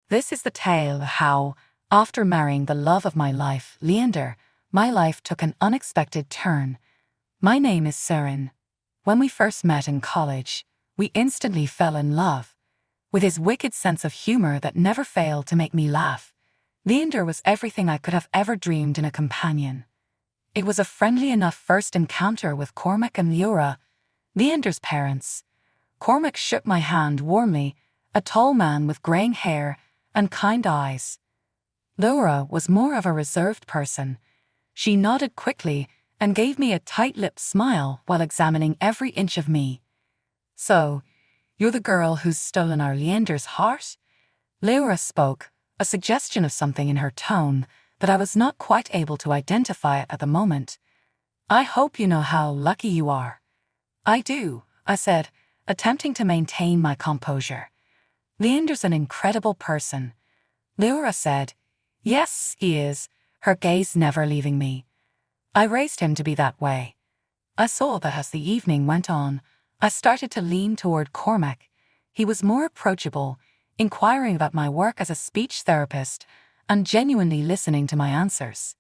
This is the tale of how, after marrying the love of my life, Leander, my life took an unexpected turn. My name is Seren. When we first met in college, we instantly fell in love. With his wicked sense of humor that never failed to make me laugh, Leander was everything I could have ever dreamed in a companion. It was a friendly enough first encounter with Cormac and Leora, Leander's parents. Cormac shook my hand warmly, a tall man with greying hair and kind eyes. Leora was more of a reserved person. She nodded quickly and gave me a tight-lipped smile while examining every inch of me. "So, you're the girl who's stolen our Leander's heart?" Leora spoke, a suggestion of something in her tone that I was not quite able to identify at the moment. "I hope you know how lucky you are." "I do," I said, attempting to maintain my composure. "Leander's an incredible person." Leora said, "Yes, he is," her gaze never leaving me. "I raised him to be that way." I saw that as the evening went on, I started to lean toward Cormac. He was more approachable, inquiring about my work as a speech therapist and genuinely listening to my answers.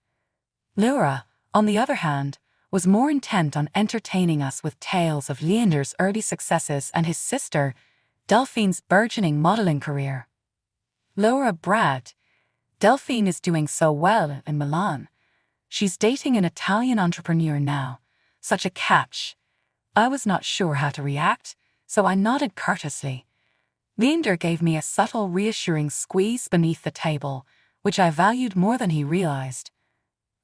Leora, on the other hand, was more intent on entertaining us with tales of Leander's early successes and his sister, Delphine's burgeoning modeling career. Leora bragged, "Delphine is doing so well in Milan. She's dating an Italian entrepreneur now. Such a catch." I was not sure how to react, so I nodded courteously. Leander gave me a subtle, reassuring squeeze beneath the table, which I valued more than he realized.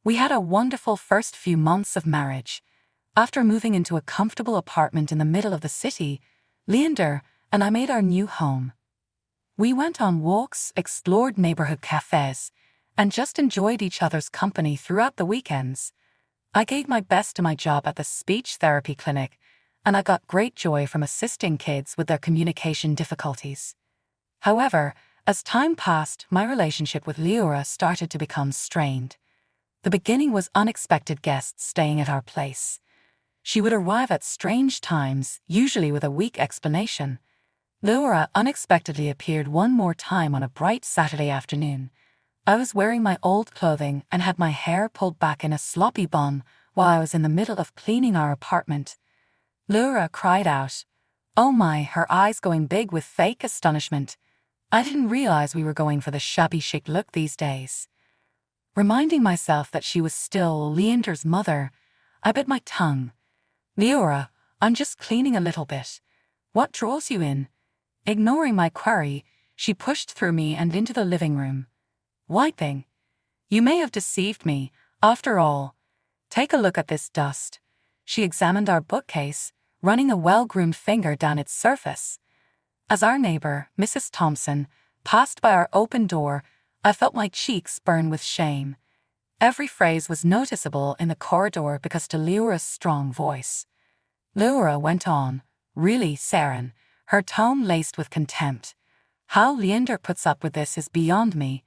We had a wonderful first few months of marriage. After moving into a comfortable apartment in the middle of the city, Leander and I made our new home. We went on walks, explored neighborhood cafes, and just enjoyed each other's company throughout the weekends. I gave my best to my job at the speech therapy clinic, and I got great joy from assisting kids with their communication difficulties. However, as time passed, my relationship with Leora started to become strained. The beginning was unexpected guests staying at our place. She would arrive at strange times, usually with a weak explanation. Leora unexpectedly appeared one more time on a bright Saturday afternoon. I was wearing my old clothing and had my hair pulled back in a sloppy bun while I was in the middle of cleaning our apartment. Leora cried out, "Oh my," her eyes going big with fake astonishment. I didn't realize we were going for the shabby chic look these days. Reminding myself that she was still Leander's mother, I bit my tongue. "Leora, I'm just cleaning a little bit. What draws you in?" Ignoring my query, she pushed through me and into the living room. "Wiping? You may have deceived me, after all. Take a look at this dust." She examined our bookcase, running a well-groomed finger down its surface. As our neighbor, Mrs. Thompson, passed by our open door, I felt my cheeks burn with shame. Every phrase was noticeable in the corridor because to Leora's strong voice. Leora went on, "Really, Seren," her tone laced with contempt. "How Leander puts up with this is beyond me.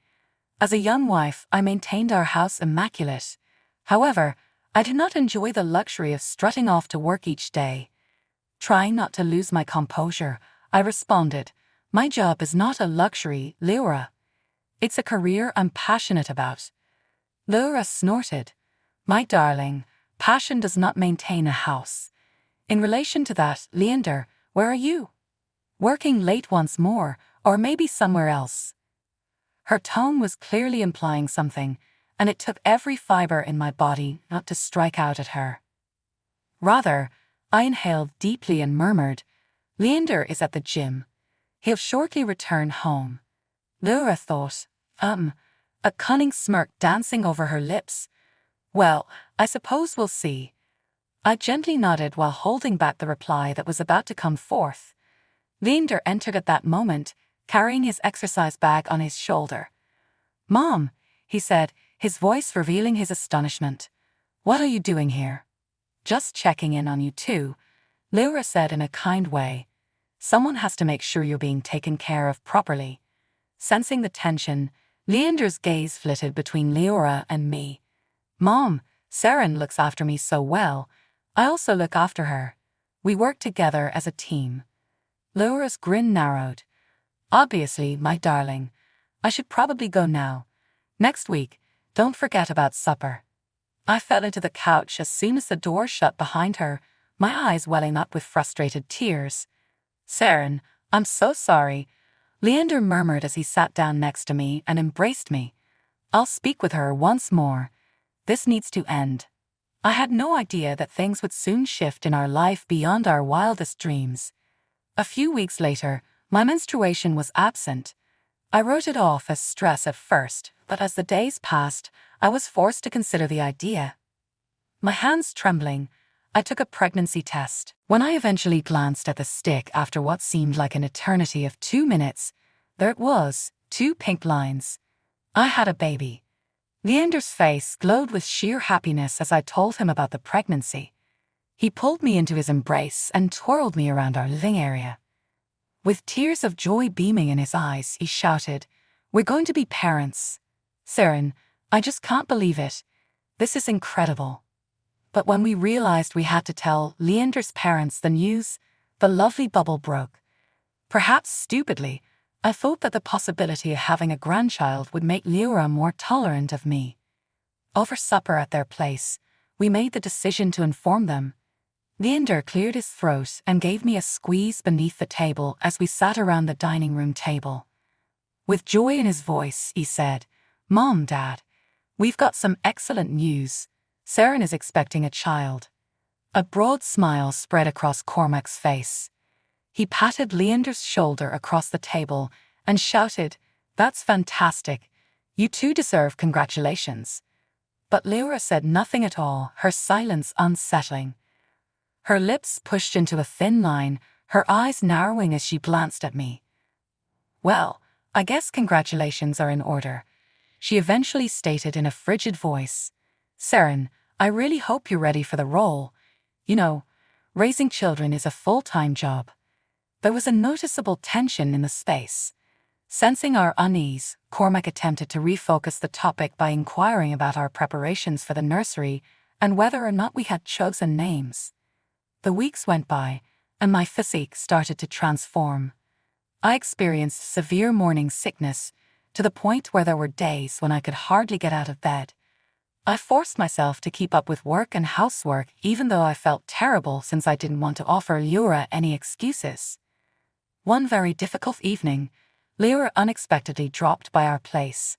As a young wife, I maintained our house immaculate. However, I did not enjoy the luxury of strutting off to work each day." Trying not to lose my composure, I responded, "My job is not a luxury, Leora. It's a career I'm passionate about." Leora snorted, "My darling, passion does not maintain a house. In relation to that, Leander, where are you? Working late once more, or maybe somewhere else?" Her tone was clearly implying something, and it took every fiber in my body not to strike out at her. Rather, I inhaled deeply and murmured, "Leander is at the gym. He'll shortly return home." Leora thought, a cunning smirk dancing over her lips. "Well, I suppose we'll see." I gently nodded while holding back the reply that was about to come forth. Leander entered at that moment, carrying his exercise bag on his shoulder. "Mom," he said, his voice revealing his astonishment. "What are you doing here?" "Just checking in on you too," Leora said in a kind way. "Someone has to make sure you're being taken care of properly." Sensing the tension, Leander's gaze flitted between Leora and me. "Mom, Seren looks after me so well. I also look after her. We work together as a team." Leora's grin narrowed. "Obviously, my darling. I should probably go now. Next week, don't forget about supper. I fell into the couch as soon as the door shut behind her, my eyes welling up with frustrated tears. Saren, I'm so sorry, Leander murmured as he sat down next to me and embraced me. I'll speak with her once more. This needs to end. I had no idea that things would soon shift in our life beyond our wildest dreams. A few weeks later, my menstruation was absent. I wrote it off as stress at first, but as the days passed, I was forced to consider the idea. My hands trembling, I took a pregnancy test. When I eventually glanced at the stick after what seemed like an eternity of 2 minutes, there it was, 2 pink lines. I had a baby. Leander's face glowed with sheer happiness as I told him about the pregnancy. He pulled me into his embrace and twirled me around our living area. With tears of joy beaming in his eyes, he shouted, "We're going to be parents. Saren, I just can't believe it. This is incredible." But when we realized we had to tell Leander's parents the news, the lovely bubble broke. Perhaps stupidly, I thought that the possibility of having a grandchild would make Leora more tolerant of me. Over supper at their place, we made the decision to inform them. Leander cleared his throat and gave me a squeeze beneath the table as we sat around the dining room table. With joy in his voice, he said, "Mom, Dad, we've got some excellent news. Saren is expecting a child." A broad smile spread across Cormac's face. He patted Leander's shoulder across the table and shouted, "That's fantastic. You two deserve congratulations." But Leora said nothing at all, her silence unsettling. Her lips pushed into a thin line, her eyes narrowing as she glanced at me. "Well, I guess congratulations are in order," she eventually stated in a frigid voice. "Saren, I really hope you're ready for the role. You know, raising children is a full-time job." There was a noticeable tension in the space. Sensing our unease, Cormac attempted to refocus the topic by inquiring about our preparations for the nursery and whether or not we had chosen names. The weeks went by, and my physique started to transform. I experienced severe morning sickness, to the point where there were days when I could hardly get out of bed. I forced myself to keep up with work and housework even though I felt terrible since I didn't want to offer Leora any excuses. One very difficult evening, Leora unexpectedly dropped by our place.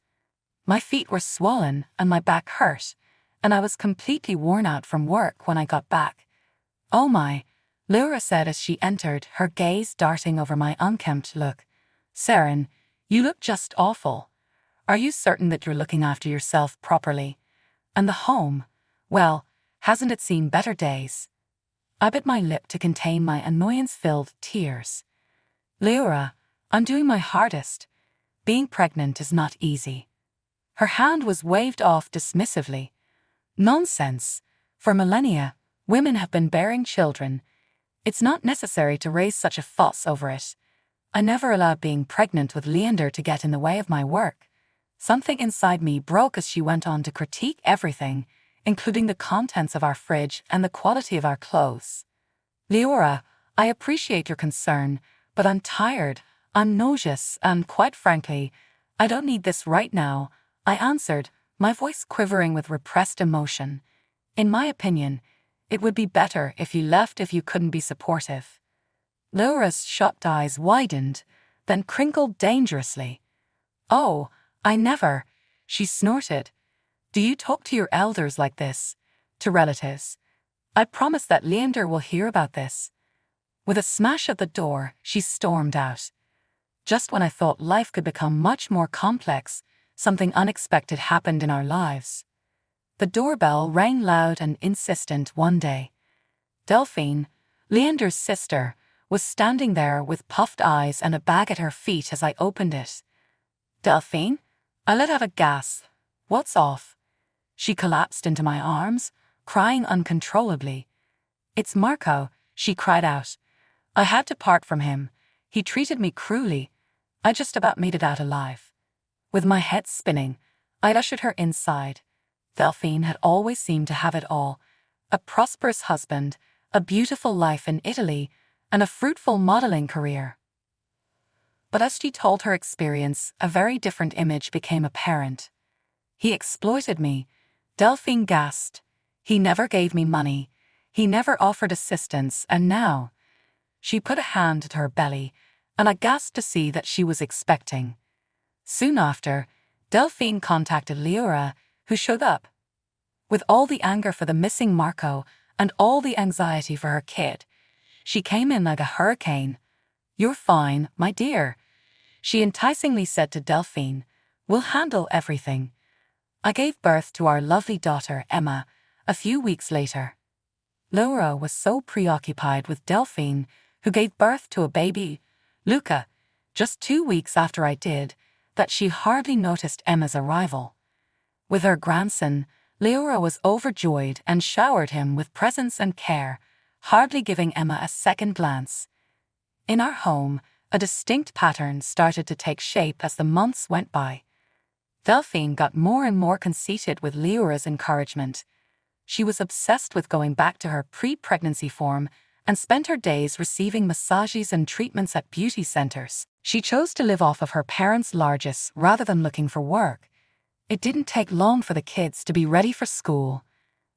My feet were swollen and my back hurt, and I was completely worn out from work when I got back. "Oh my," Leora said as she entered, her gaze darting over my unkempt look. "Saren, you look just awful. Are you certain that you're looking after yourself properly? And the home, well, hasn't it seen better days?" I bit my lip to contain my annoyance-filled tears. "Leora, I'm doing my hardest. Being pregnant is not easy." Her hand was waved off dismissively. "Nonsense. For millennia, women have been bearing children. It's not necessary to raise such a fuss over it. I never allowed being pregnant with Leander to get in the way of my work." Something inside me broke as she went on to critique everything, including the contents of our fridge and the quality of our clothes. "Leora, I appreciate your concern, but I'm tired, I'm nauseous, and quite frankly, I don't need this right now," I answered, my voice quivering with repressed emotion. "In my opinion, it would be better if you left if you couldn't be supportive." Leora's shut eyes widened, then crinkled dangerously. "Oh, I never," she snorted. "Do you talk to your elders like this? To relatives? I promise that Leander will hear about this." With a smash of the door, she stormed out. Just when I thought life could become much more complex, something unexpected happened in our lives. The doorbell rang loud and insistent one day. Delphine, Leander's sister, was standing there with puffed eyes and a bag at her feet as I opened it. "Delphine?" I let out a gasp. "What's off?" She collapsed into my arms, crying uncontrollably. "It's Marco," she cried out. "I had to part from him. He treated me cruelly. I just about made it out alive." With my head spinning, I ushered her inside. Delphine had always seemed to have it all: a prosperous husband, a beautiful life in Italy, and a fruitful modeling career. But as she told her experience, a very different image became apparent. "He exploited me," Delphine gasped. "He never gave me money. He never offered assistance, and now—" She put a hand to her belly, and I gasped to see that she was expecting. Soon after, Delphine contacted Leora, who showed up. With all the anger for the missing Marco and all the anxiety for her kid, she came in like a hurricane. "You're fine, my dear," she enticingly said to Delphine. "We'll handle everything." I gave birth to our lovely daughter, Emma, a few weeks later. Laura was so preoccupied with Delphine, who gave birth to a baby, Luca, just 2 weeks after I did, that she hardly noticed Emma's arrival. With her grandson, Leora was overjoyed and showered him with presents and care, hardly giving Emma a second glance. In our home, a distinct pattern started to take shape as the months went by. Delphine got more and more conceited with Leora's encouragement. She was obsessed with going back to her pre-pregnancy form and spent her days receiving massages and treatments at beauty centers. She chose to live off of her parents' largesse rather than looking for work. It didn't take long for the kids to be ready for school.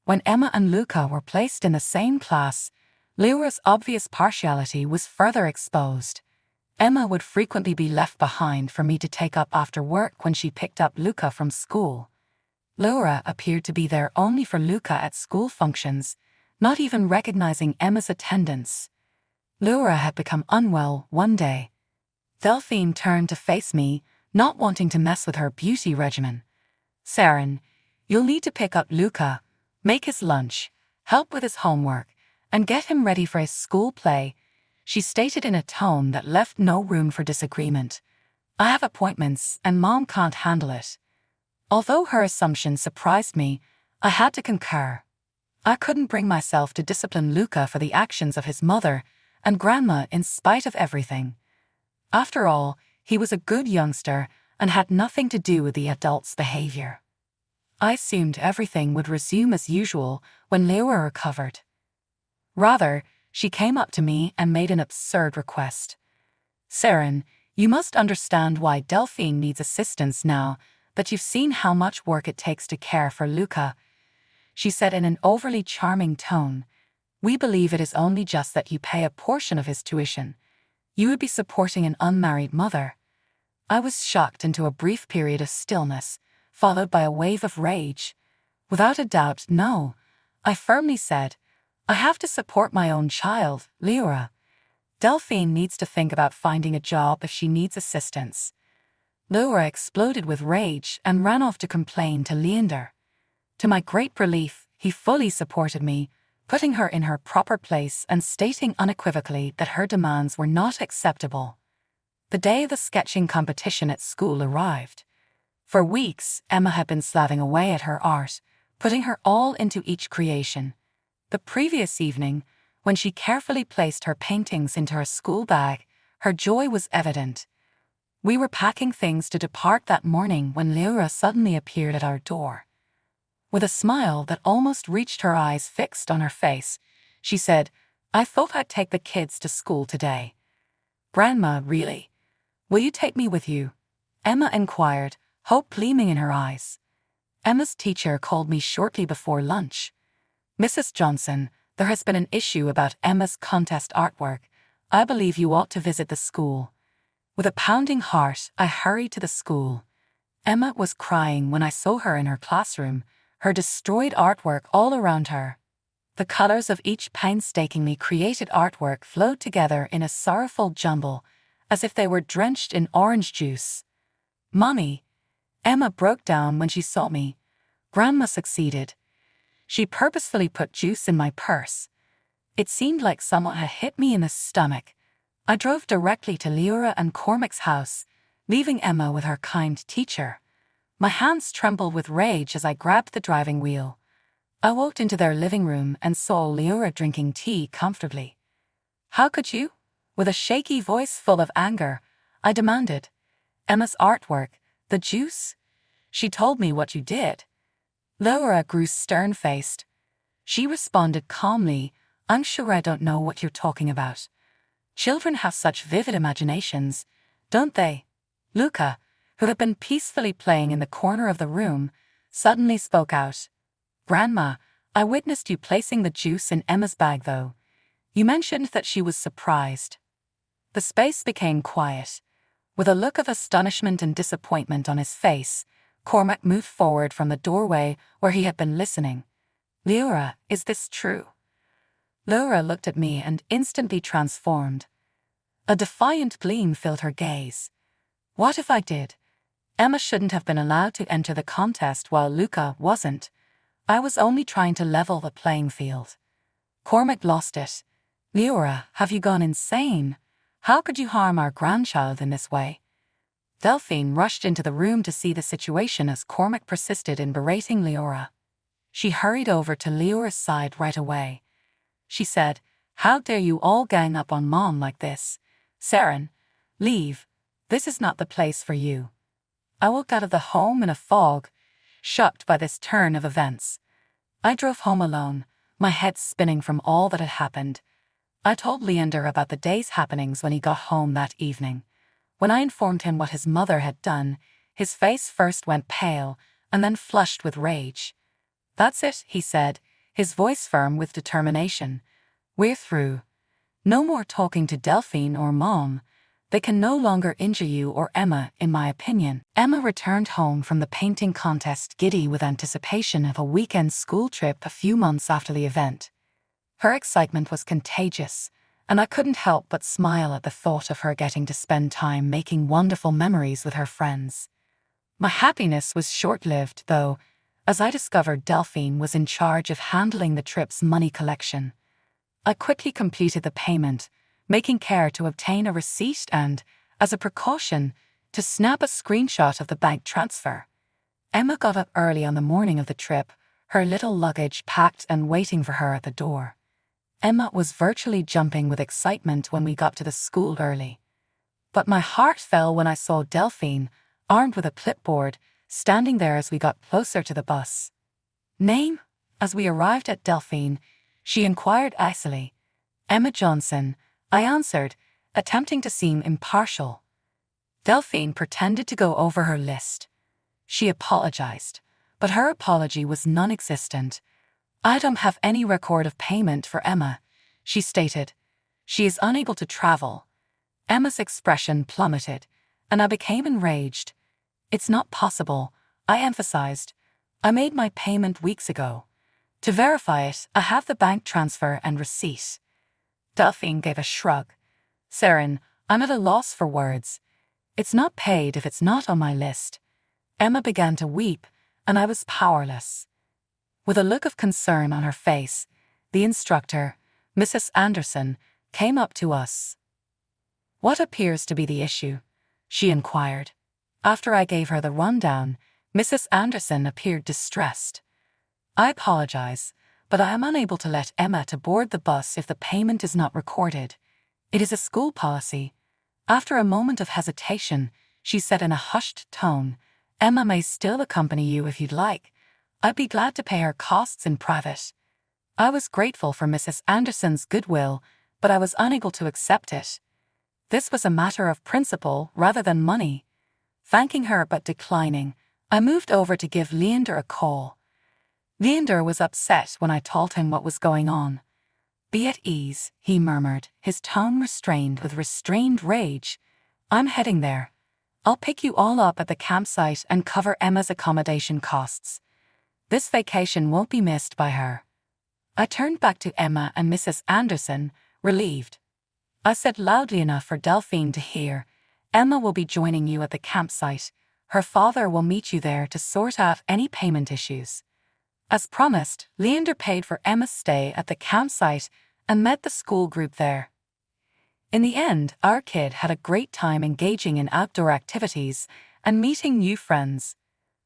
When Emma and Luca were placed in the same class, Leora's obvious partiality was further exposed. Emma would frequently be left behind for me to take up after work when she picked up Luca from school. Leora appeared to be there only for Luca at school functions, not even recognizing Emma's attendance. Leora had become unwell one day. Delphine turned to face me, not wanting to mess with her beauty regimen. "Saren, you'll need to pick up Luca, make his lunch, help with his homework, and get him ready for his school play," she stated in a tone that left no room for disagreement. "I have appointments, and Mom can't handle it." Although her assumption surprised me, I had to concur. I couldn't bring myself to discipline Luca for the actions of his mother and grandma in spite of everything. After all, he was a good youngster and had nothing to do with the adult's behavior. I assumed everything would resume as usual when Leora recovered. Rather, she came up to me and made an absurd request. "Saren, you must understand why Delphine needs assistance now that you've seen how much work it takes to care for Luca," she said in an overly charming tone. "We believe it is only just that you pay a portion of his tuition. You would be supporting an unmarried mother." I was shocked into a brief period of stillness, followed by a wave of rage. "Without a doubt, no," I firmly said. "I have to support my own child, Leora. Delphine needs to think about finding a job if she needs assistance." Leora exploded with rage and ran off to complain to Leander. To my great relief, he fully supported me, putting her in her proper place and stating unequivocally that her demands were not acceptable. The day of the sketching competition at school arrived. For weeks, Emma had been slaving away at her art, putting her all into each creation. The previous evening, when she carefully placed her paintings into her school bag, her joy was evident. We were packing things to depart that morning when Leora suddenly appeared at our door. With a smile that almost reached her eyes fixed on her face, she said, "I thought I'd take the kids to school today." "Grandma, really? Will you take me with you?" Emma inquired, hope gleaming in her eyes. Emma's teacher called me shortly before lunch. "Mrs. Johnson, there has been an issue about Emma's contest artwork. I believe you ought to visit the school." With a pounding heart, I hurried to the school. Emma was crying when I saw her in her classroom, her destroyed artwork all around her. The colors of each painstakingly created artwork flowed together in a sorrowful jumble, as if they were drenched in orange juice. "Mommy!" Emma broke down when she saw me. Grandma succeeded. She purposefully put juice in my purse. It seemed like someone had hit me in the stomach. I drove directly to Leora and Cormac's house, leaving Emma with her kind teacher. My hands trembled with rage as I grabbed the driving wheel. I walked into their living room and saw Leora drinking tea comfortably. "How could you?" With a shaky voice full of anger, I demanded. "Emma's artwork, the juice? She told me what you did." Leora grew stern-faced. She responded calmly, "I'm sure I don't know what you're talking about. Children have such vivid imaginations. don't they? Luca, who had been peacefully playing in the corner of the room, suddenly spoke out. Grandma, I witnessed you placing the juice in Emma's bag though. You mentioned that she was surprised. The space became quiet. With a look of astonishment and disappointment on his face, Cormac moved forward from the doorway where he had been listening. Leora, is this true? Leora looked at me and instantly transformed. A defiant gleam filled her gaze. What if I did? Emma shouldn't have been allowed to enter the contest while Luca wasn't. I was only trying to level the playing field. Cormac lost it. Leora, have you gone insane? How could you harm our grandchild in this way? Delphine rushed into the room to see the situation as Cormac persisted in berating Leora. She hurried over to Leora's side right away. She said, "How dare you all gang up on Mom like this? Saren, leave. This is not the place for you." I walked out of the home in a fog, shocked by this turn of events. I drove home alone, my head spinning from all that had happened. I told Leander about the day's happenings when he got home that evening. When I informed him what his mother had done, his face first went pale and then flushed with rage. "That's it," he said, his voice firm with determination. "We're through. No more talking to Delphine or Mom. They can no longer injure you or Emma, in my opinion." Emma returned home from the painting contest giddy with anticipation of a weekend school trip a few months after the event. Her excitement was contagious, and I couldn't help but smile at the thought of her getting to spend time making wonderful memories with her friends. My happiness was short-lived, though, as I discovered Delphine was in charge of handling the trip's money collection. I quickly completed the payment, making care to obtain a receipt and, as a precaution, to snap a screenshot of the bank transfer. Emma got up early on the morning of the trip, her little luggage packed and waiting for her at the door. Emma was virtually jumping with excitement when we got to the school early. But my heart fell when I saw Delphine, armed with a clipboard, standing there as we got closer to the bus. "Name?" As we arrived at Delphine, she inquired icily. "Emma Johnson," I answered, attempting to seem impartial. Delphine pretended to go over her list. She apologized, but her apology was non-existent. "I don't have any record of payment for Emma," she stated. "She is unable to travel." Emma's expression plummeted, and I became enraged. "It's not possible," I emphasized. "I made my payment weeks ago. To verify it, I have the bank transfer and receipt." Delphine gave a shrug. "Saren, I'm at a loss for words. It's not paid if it's not on my list." Emma began to weep, and I was powerless. With a look of concern on her face, the instructor, Mrs. Anderson, came up to us. "What appears to be the issue?" she inquired. After I gave her the rundown, Mrs. Anderson appeared distressed. "I apologize, but I am unable to let Emma to board the bus if the payment is not recorded. It is a school policy." After a moment of hesitation, she said in a hushed tone, "Emma may still accompany you if you'd like. I'd be glad to pay her costs in private." I was grateful for Mrs. Anderson's goodwill, but I was unable to accept it. This was a matter of principle rather than money. Thanking her but declining, I moved over to give Leander a call. Leander was upset when I told him what was going on. "Be at ease," he murmured, his tone restrained with restrained rage. "I'm heading there. I'll pick you all up at the campsite and cover Emma's accommodation costs. This vacation won't be missed by her." I turned back to Emma and Mrs. Anderson, relieved. I said loudly enough for Delphine to hear, "Emma will be joining you at the campsite. Her father will meet you there to sort out any payment issues." As promised, Leander paid for Emma's stay at the campsite and met the school group there. In the end, our kid had a great time engaging in outdoor activities and meeting new friends.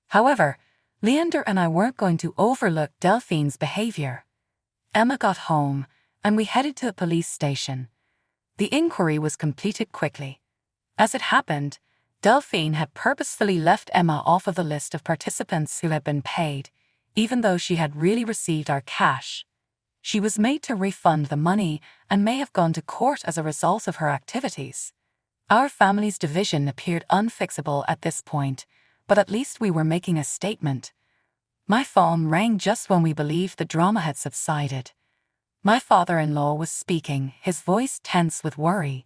However, Leander and I weren't going to overlook Delphine's behavior. Emma got home, and we headed to the police station. The inquiry was completed quickly. As it happened, Delphine had purposefully left Emma off of the list of participants who had been paid, even though she had really received our cash. She was made to refund the money and may have gone to court as a result of her activities. Our family's division appeared unfixable at this point, but at least we were making a statement. My phone rang just when we believed the drama had subsided. My father-in-law was speaking, his voice tense with worry.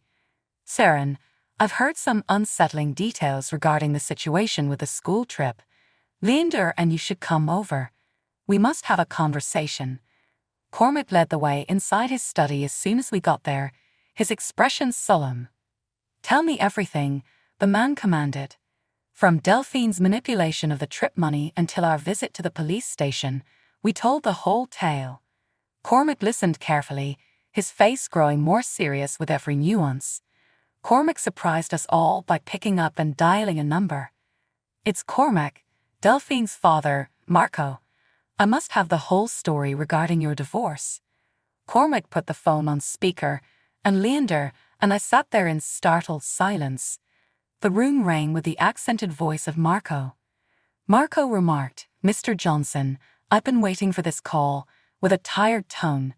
"Saren, I've heard some unsettling details regarding the situation with the school trip. Leander and you should come over. We must have a conversation." Cormac led the way inside his study as soon as we got there, his expression solemn. "Tell me everything," the man commanded. From Delphine's manipulation of the trip money until our visit to the police station, we told the whole tale. Cormac listened carefully, his face growing more serious with every nuance. Cormac surprised us all by picking up and dialing a number. "It's Cormac, Delphine's father, Marco. I must have the whole story regarding your divorce." Cormac put the phone on speaker, and Leander and I sat there in startled silence. The room rang with the accented voice of Marco. Marco remarked, "Mr. Johnson, I've been waiting for this call," with a tired tone.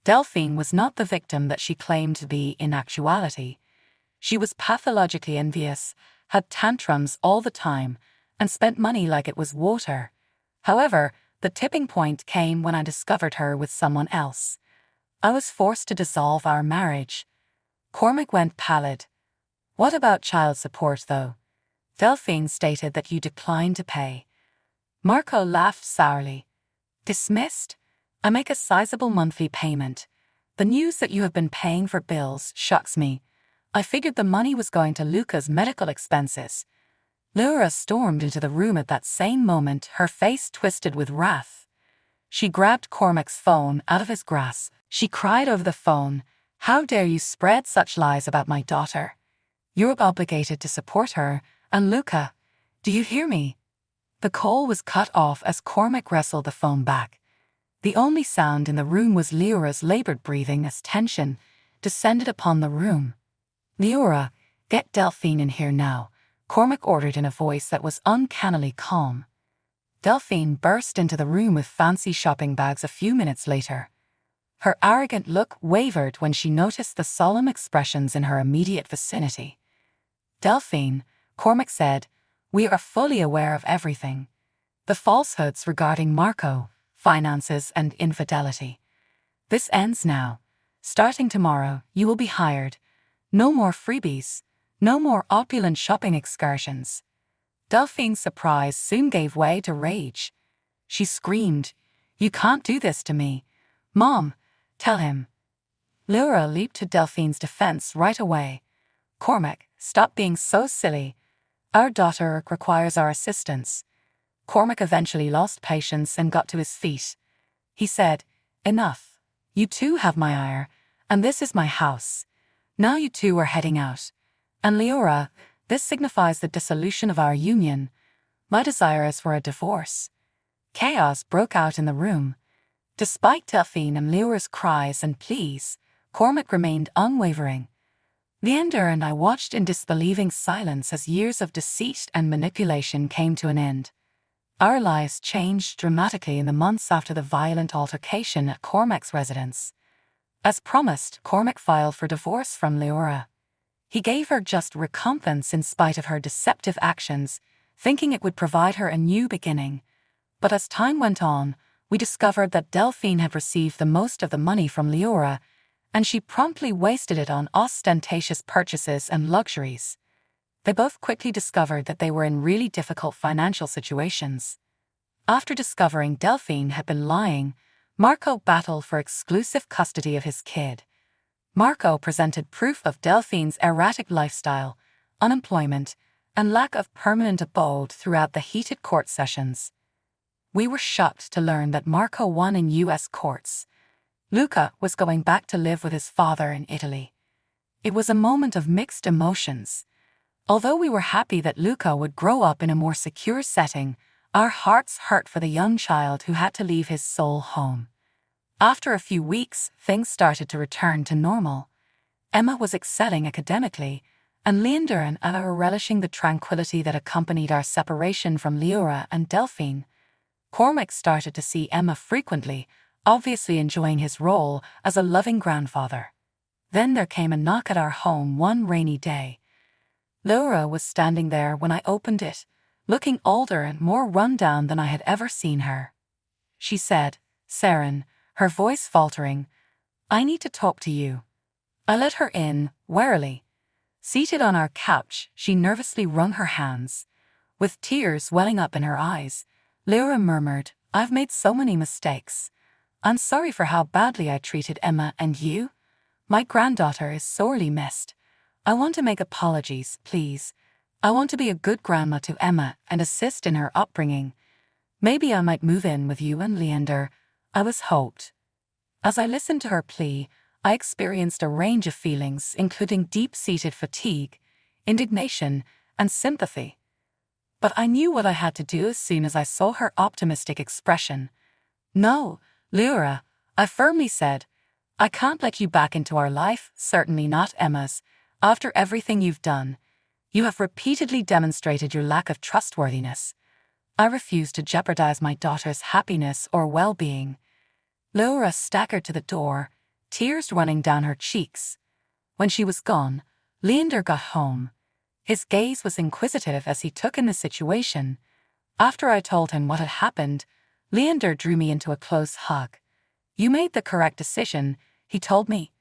Delphine was not the victim that she claimed to be in actuality. She was pathologically envious, had tantrums all the time, and spent money like it was water. However, the tipping point came when I discovered her with someone else. I was forced to dissolve our marriage. Cormac went pallid. "What about child support, though?" Delphine stated that you declined to pay. Marco laughed sourly. "Dismissed? I make a sizable monthly payment. The news that you have been paying for bills shocks me. I figured the money was going to Luca's medical expenses." Laura stormed into the room at that same moment, her face twisted with wrath. She grabbed Cormac's phone out of his grasp. She cried over the phone, "How dare you spread such lies about my daughter? You're obligated to support her, and Luca. Do you hear me?" The call was cut off as Cormac wrestled the phone back. The only sound in the room was Leora's labored breathing as tension descended upon the room. "Leora, get Delphine in here now," Cormac ordered in a voice that was uncannily calm. Delphine burst into the room with fancy shopping bags a few minutes later. Her arrogant look wavered when she noticed the solemn expressions in her immediate vicinity. "Delphine," Cormac said, "we are fully aware of everything. The falsehoods regarding Marco, finances, and infidelity. This ends now. Starting tomorrow, you will be hired. No more freebies. No more opulent shopping excursions." Delphine's surprise soon gave way to rage. She screamed, "You can't do this to me. Mom, tell him." Laura leaped to Delphine's defense right away. "Cormac, stop being so silly. Our daughter requires our assistance." Cormac eventually lost patience and got to his feet. He said, "Enough. You two have my ire, and this is my house. Now you two are heading out. And Leora, this signifies the dissolution of our union. My desire is for a divorce." Chaos broke out in the room. Despite Delphine and Leora's cries and pleas, Cormac remained unwavering. Leander and I watched in disbelieving silence as years of deceit and manipulation came to an end. Our lives changed dramatically in the months after the violent altercation at Cormac's residence. As promised, Cormac filed for divorce from Leora. He gave her just recompense in spite of her deceptive actions, thinking it would provide her a new beginning. But as time went on, we discovered that Delphine had received the most of the money from Leora, and she promptly wasted it on ostentatious purchases and luxuries. They both quickly discovered that they were in really difficult financial situations. After discovering Delphine had been lying, Marco battled for exclusive custody of his kid. Marco presented proof of Delphine's erratic lifestyle, unemployment, and lack of permanent abode throughout the heated court sessions. We were shocked to learn that Marco won in U.S. courts. Luca was going back to live with his father in Italy. It was a moment of mixed emotions. Although we were happy that Luca would grow up in a more secure setting, our hearts hurt for the young child who had to leave his sole home. After a few weeks, things started to return to normal. Emma was excelling academically, and Leander and I were relishing the tranquility that accompanied our separation from Leora and Delphine. Cormac started to see Emma frequently, obviously enjoying his role as a loving grandfather. Then there came a knock at our home one rainy day. Laura was standing there when I opened it, looking older and more run down than I had ever seen her. She said, "Seren," her voice faltering, "I need to talk to you." I let her in, warily. Seated on our couch, she nervously wrung her hands. With tears welling up in her eyes, Laura murmured, "I've made so many mistakes. I'm sorry for how badly I treated Emma and you. My granddaughter is sorely missed. I want to make apologies, please. I want to be a good grandma to Emma and assist in her upbringing. Maybe I might move in with you and Leander. I was hoped." As I listened to her plea, I experienced a range of feelings, including deep-seated fatigue, indignation, and sympathy. But I knew what I had to do as soon as I saw her optimistic expression. "No, Laura," I firmly said. "I can't let you back into our life, certainly not Emma's. After everything you've done, you have repeatedly demonstrated your lack of trustworthiness. I refuse to jeopardize my daughter's happiness or well-being." Laura staggered to the door, tears running down her cheeks. When she was gone, Leander got home. His gaze was inquisitive as he took in the situation. After I told him what had happened, Leander drew me into a close hug. "You made the correct decision," he told me.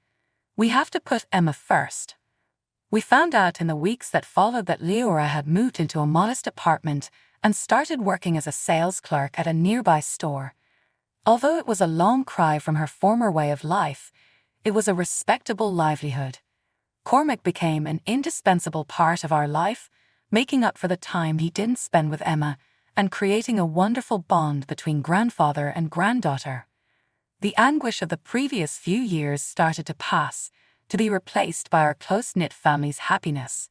"We have to put Emma first." We found out in the weeks that followed that Leora had moved into a modest apartment and started working as a sales clerk at a nearby store. Although it was a long cry from her former way of life, it was a respectable livelihood. Cormac became an indispensable part of our life, making up for the time he didn't spend with Emma and creating a wonderful bond between grandfather and granddaughter. The anguish of the previous few years started to pass, to be replaced by our close-knit family's happiness.